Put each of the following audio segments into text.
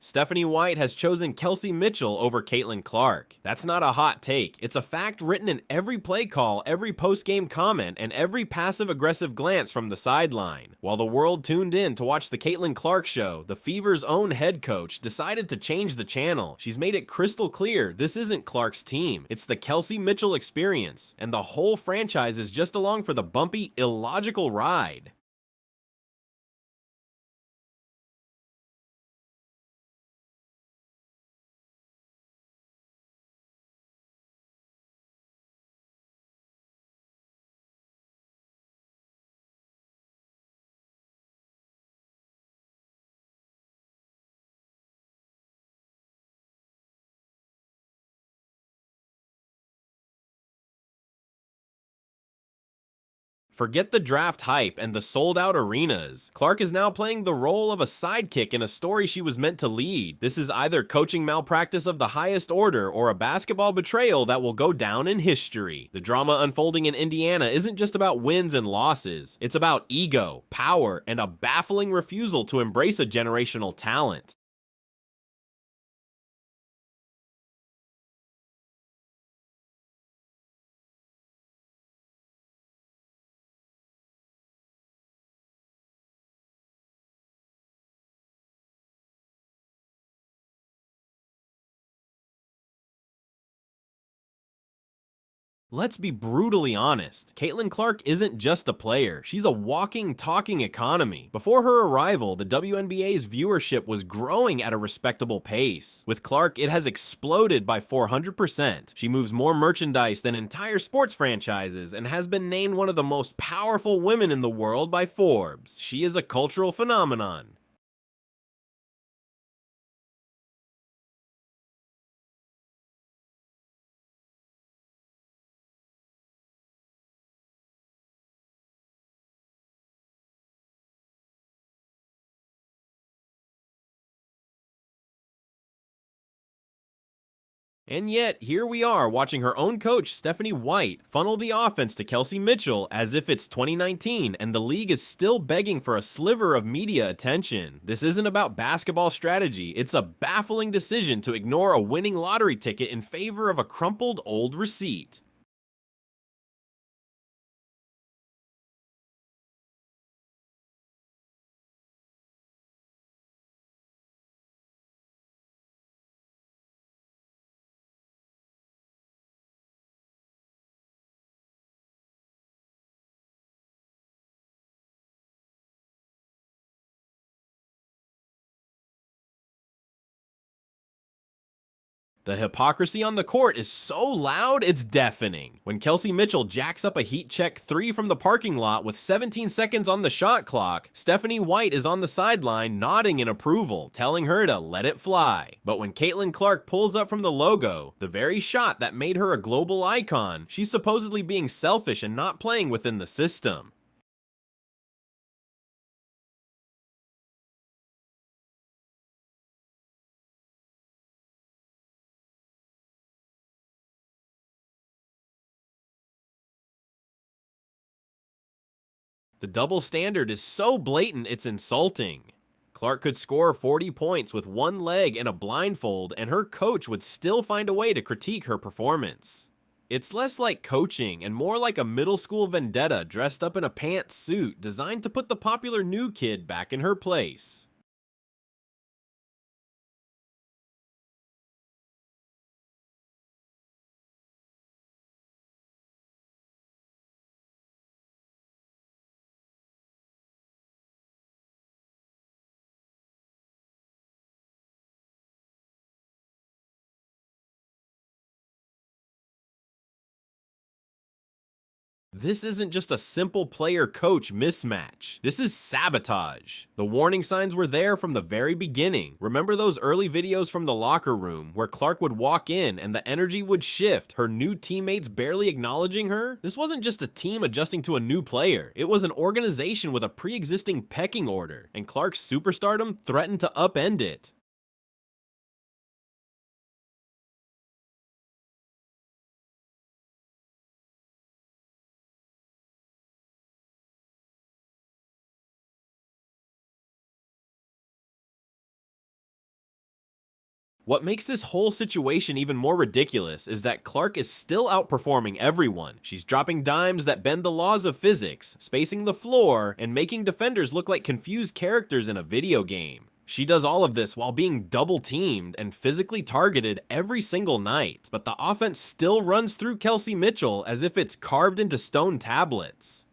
Stephanie White has chosen Kelsey Mitchell over Caitlin Clark. That's not a hot take. It's a fact written in every play call, every post-game comment, and every passive-aggressive glance from the sideline. While the world tuned in to watch the Caitlin Clark show, the Fever's own head coach decided to change the channel. She's made it crystal clear this isn't Clark's team. It's the Kelsey Mitchell experience, and the whole franchise is just along for the bumpy, illogical ride. Forget the draft hype and the sold-out arenas. Clark is now playing the role of a sidekick in a story she was meant to lead. This is either coaching malpractice of the highest order or a basketball betrayal that will go down in history. The drama unfolding in Indiana isn't just about wins and losses. It's about ego, power, and a baffling refusal to embrace a generational talent. Let's be brutally honest, Caitlin Clark isn't just a player, she's a walking, talking economy. Before her arrival, the WNBA's viewership was growing at a respectable pace. With Clark, it has exploded by 400%. She moves more merchandise than entire sports franchises and has been named one of the most powerful women in the world by Forbes. She is a cultural phenomenon. And yet, here we are watching her own coach, Stephanie White, funnel the offense to Kelsey Mitchell as if it's 2019 and the league is still begging for a sliver of media attention. This isn't about basketball strategy, it's a baffling decision to ignore a winning lottery ticket in favor of a crumpled old receipt. The hypocrisy on the court is so loud, it's deafening. When Kelsey Mitchell jacks up a heat check 3 from the parking lot with 17 seconds on the shot clock, Stephanie White is on the sideline nodding in approval, telling her to let it fly. But when Caitlin Clark pulls up from the logo, the very shot that made her a global icon, she's supposedly being selfish and not playing within the system. The double standard is so blatant it's insulting. Clark could score 40 points with one leg and a blindfold, and her coach would still find a way to critique her performance. It's less like coaching and more like a middle school vendetta dressed up in a pantsuit designed to put the popular new kid back in her place. This isn't just a simple player-coach mismatch. This is sabotage. The warning signs were there from the very beginning. Remember those early videos from the locker room where Clark would walk in and the energy would shift, her new teammates barely acknowledging her? This wasn't just a team adjusting to a new player. It was an organization with a pre-existing pecking order, and Clark's superstardom threatened to upend it. What makes this whole situation even more ridiculous is that Clark is still outperforming everyone. She's dropping dimes that bend the laws of physics, spacing the floor, and making defenders look like confused characters in a video game. She does all of this while being double teamed and physically targeted every single night, but the offense still runs through Kelsey Mitchell as if it's carved into stone tablets.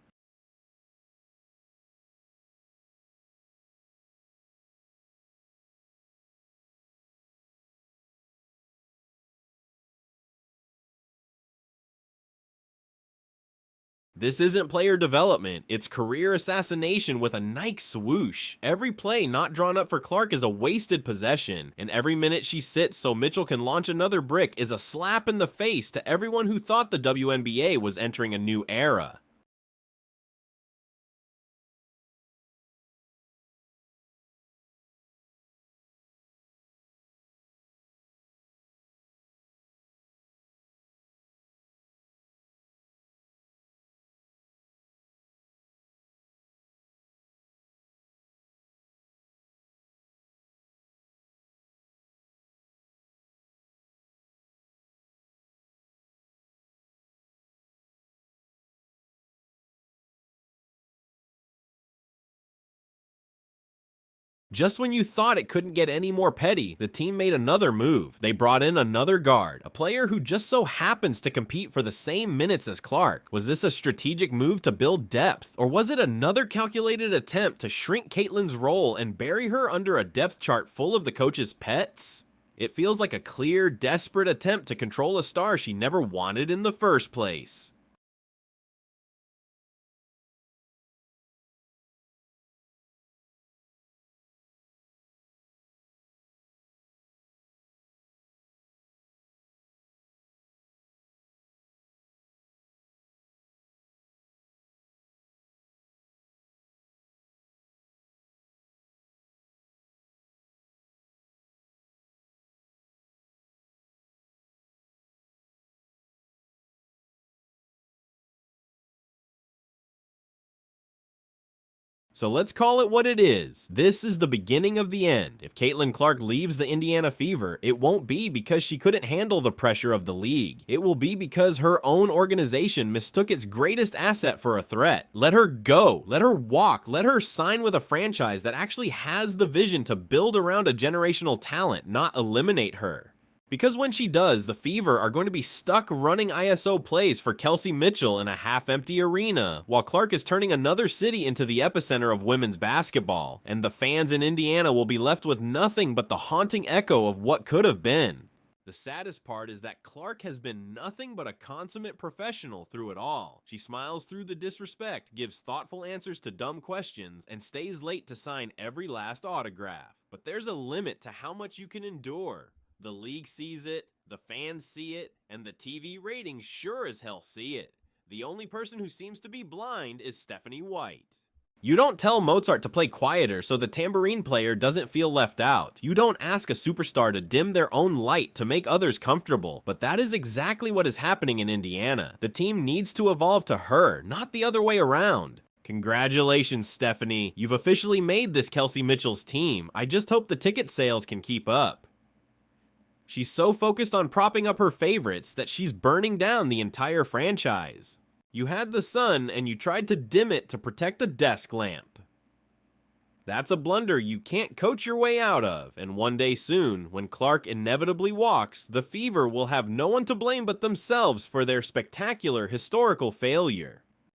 This isn't player development, it's career assassination with a Nike swoosh. Every play not drawn up for Clark is a wasted possession, and every minute she sits so Mitchell can launch another brick is a slap in the face to everyone who thought the WNBA was entering a new era. Just when you thought it couldn't get any more petty, the team made another move. They brought in another guard, a player who just so happens to compete for the same minutes as Clark. Was this a strategic move to build depth, or was it another calculated attempt to shrink Caitlin's role and bury her under a depth chart full of the coach's pets? It feels like a clear, desperate attempt to control a star she never wanted in the first place. So let's call it what it is. This is the beginning of the end. If Caitlin Clark leaves the Indiana Fever, it won't be because she couldn't handle the pressure of the league. It will be because her own organization mistook its greatest asset for a threat. Let her go. Let her walk. Let her sign with a franchise that actually has the vision to build around a generational talent, not eliminate her. Because when she does, the Fever are going to be stuck running ISO plays for Kelsey Mitchell in a half-empty arena, while Clark is turning another city into the epicenter of women's basketball, and the fans in Indiana will be left with nothing but the haunting echo of what could have been. The saddest part is that Clark has been nothing but a consummate professional through it all. She smiles through the disrespect, gives thoughtful answers to dumb questions, and stays late to sign every last autograph. But there's a limit to how much you can endure. The league sees it, the fans see it, and the TV ratings sure as hell see it. The only person who seems to be blind is Stephanie White. You don't tell Mozart to play quieter so the tambourine player doesn't feel left out. You don't ask a superstar to dim their own light to make others comfortable. But that is exactly what is happening in Indiana. The team needs to evolve to her, not the other way around. Congratulations, Stephanie. You've officially made this Kelsey Mitchell's team. I just hope the ticket sales can keep up. She's so focused on propping up her favorites that she's burning down the entire franchise. You had the sun and you tried to dim it to protect a desk lamp. That's a blunder you can't coach your way out of, and one day soon, when Clark inevitably walks, the Fever will have no one to blame but themselves for their spectacular historical failure.